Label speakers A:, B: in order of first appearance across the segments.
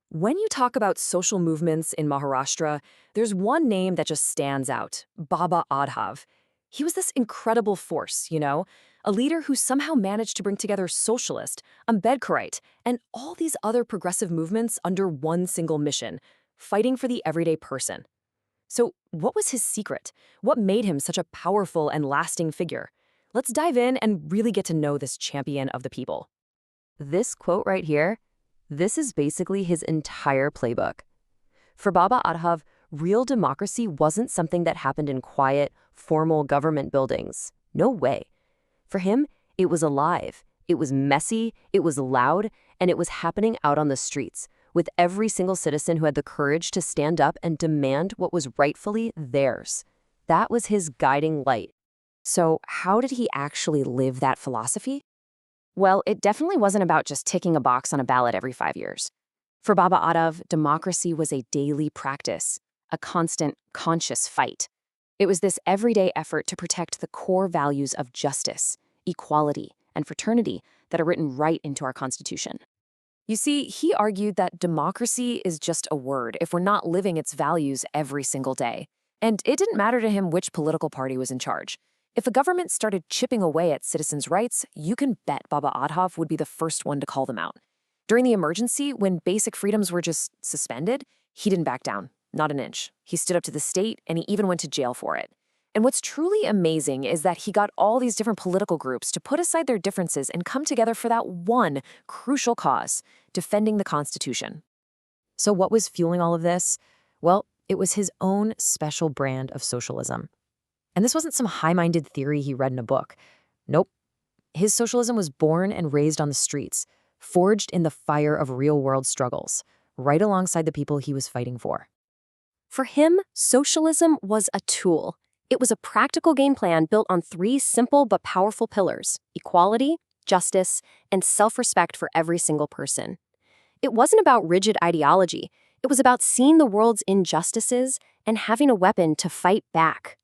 A: When you talk about social movements in Maharashtra, there's one name that just stands out, Baba Adhav. He was this incredible force, a leader who somehow managed to bring together socialist, Ambedkarite, and all these other progressive movements under one single mission, fighting for the everyday person. So, what was his secret? What made him such a powerful and lasting figure? Let's dive in and really get to know this champion of the people. This quote right here, this is basically his entire playbook. For Baba Adhav, real democracy wasn't something that happened in quiet, formal government buildings. No way. For him, it was alive, it was messy, it was loud, and it was happening out on the streets, with every single citizen who had the courage to stand up and demand what was rightfully theirs. That was his guiding light. So, how did he actually live that philosophy? Well, it definitely wasn't about just ticking a box on a ballot every 5 years. For Baba Adhav, democracy was a daily practice, a constant, conscious fight. It was this everyday effort to protect the core values of justice, equality, and fraternity that are written right into our Constitution. You see, he argued that democracy is just a word if we're not living its values every single day. And it didn't matter to him which political party was in charge. If a government started chipping away at citizens' rights, you can bet Baba Adhav would be the first one to call them out. During the emergency, when basic freedoms were just suspended, he didn't back down, not an inch. He stood up to the state, and he even went to jail for it. And what's truly amazing is that he got all these different political groups to put aside their differences and come together for that one crucial cause, defending the Constitution. So what was fueling all of this? Well, it was his own special brand of socialism. And this wasn't some high-minded theory he read in a book. Nope. His socialism was born and raised on the streets, forged in the fire of real-world struggles, right alongside the people he was fighting for.
B: For him, socialism was a tool. It was a practical game plan built on three simple but powerful pillars: equality, justice, and self-respect for every single person. It wasn't about rigid ideology. It was about seeing the world's injustices and having a weapon to fight back.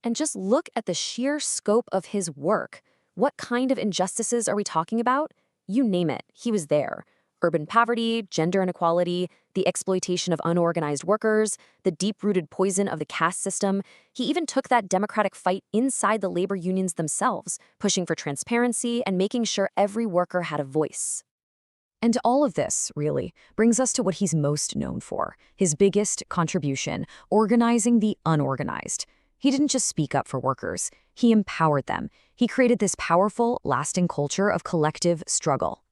B: And just look at the sheer scope of his work. What kind of injustices are we talking about? You name it, he was there. Urban poverty, gender inequality, the exploitation of unorganized workers, the deep-rooted poison of the caste system. He even took that democratic fight inside the labor unions themselves, pushing for transparency and making sure every worker had a voice. And all of this, really, brings us to what he's most known for, his biggest contribution, organizing the unorganized. He didn't just speak up for workers, he empowered them. He created this powerful, lasting culture of collective struggle.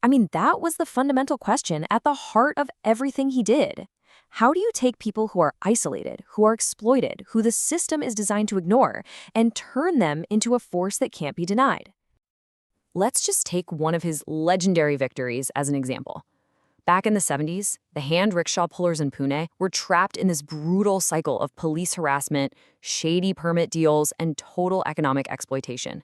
B: I mean, that was the fundamental question at the heart of everything he did. How do you take people who are isolated, who are exploited, who the system is designed to ignore, and turn them into a force that can't be denied? Let's just take one of his legendary victories as an example. Back in the 70s, the hand rickshaw pullers in Pune were trapped in this brutal cycle of police harassment, shady permit deals, and total economic exploitation.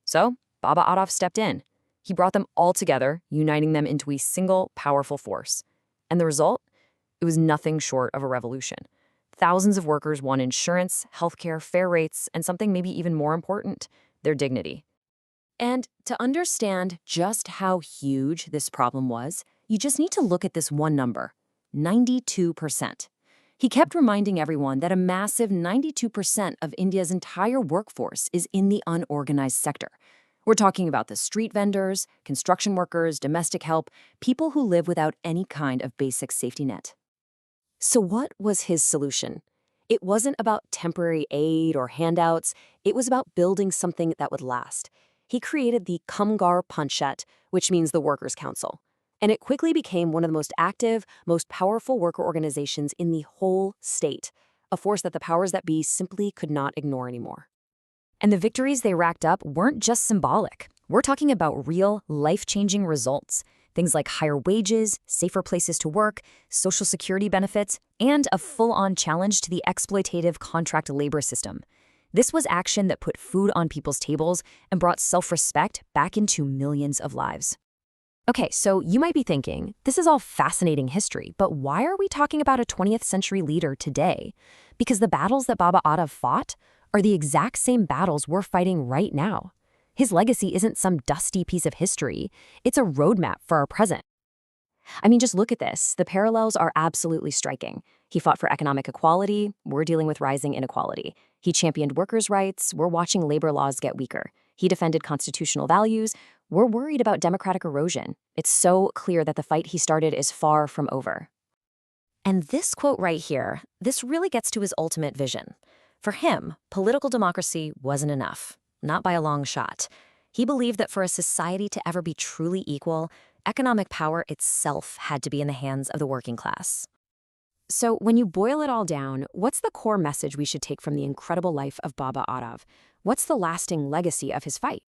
B: So, Baba Adhav stepped in. He brought them all together, uniting them into a single, powerful force. And the result? It was nothing short of a revolution. Thousands of workers won insurance, healthcare, fair rates, and something maybe even more important, their dignity. And to understand just how huge this problem was, you just need to look at this one number, 92%. He kept reminding everyone that a massive 92% of India's entire workforce is in the unorganized sector. We're talking about the street vendors, construction workers, domestic help, people who live without any kind of basic safety net. So what was his solution? It wasn't about temporary aid or handouts. It was about building something that would last. He created the Kamgar Panchat, which means the Workers' Council. And it quickly became one of the most active, most powerful worker organizations in the whole state, a force that the powers that be simply could not ignore anymore. And the victories they racked up weren't just symbolic. We're talking about real, life-changing results. Things like higher wages, safer places to work, social security benefits, and a full-on challenge to the exploitative contract labor system. This was action that put food on people's tables and brought self-respect back into millions of lives. Okay, so you might be thinking, this is all fascinating history, but why are we talking about a 20th century leader today? Because the battles that Baba Adhav fought are the exact same battles we're fighting right now. His legacy isn't some dusty piece of history, it's a roadmap for our present.
A: I mean, just look at this. The parallels are absolutely striking. He fought for economic equality. We're dealing with rising inequality. He championed workers' rights. We're watching labor laws get weaker. He defended constitutional values. We're worried about democratic erosion. It's so clear that the fight he started is far from over.
B: And this quote right here, this really gets to his ultimate vision. For him, political democracy wasn't enough, not by a long shot. He believed that for a society to ever be truly equal, economic power itself had to be in the hands of the working class.
A: So, when you boil it all down, what's the core message we should take from the incredible life of Baba Adhav? What's the lasting legacy of his fight?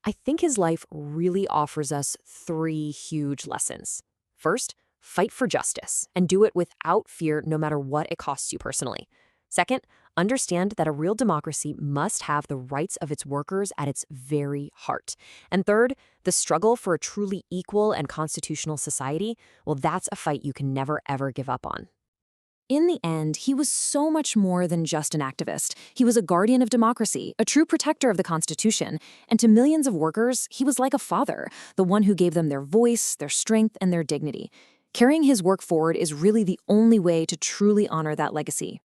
A: I think his life really offers us three huge lessons. First, fight for justice and do it without fear no matter what it costs you personally. Second, understand that a real democracy must have the rights of its workers at its very heart. And third, the struggle for a truly equal and constitutional society, well, that's a fight you can never ever give up on. In the end, he was so much more than just an activist. He was a guardian of democracy, a true protector of the Constitution, and to millions of workers, he was like a father, the one who gave them their voice, their strength, and their dignity. Carrying his work forward is really the only way to truly honor that legacy.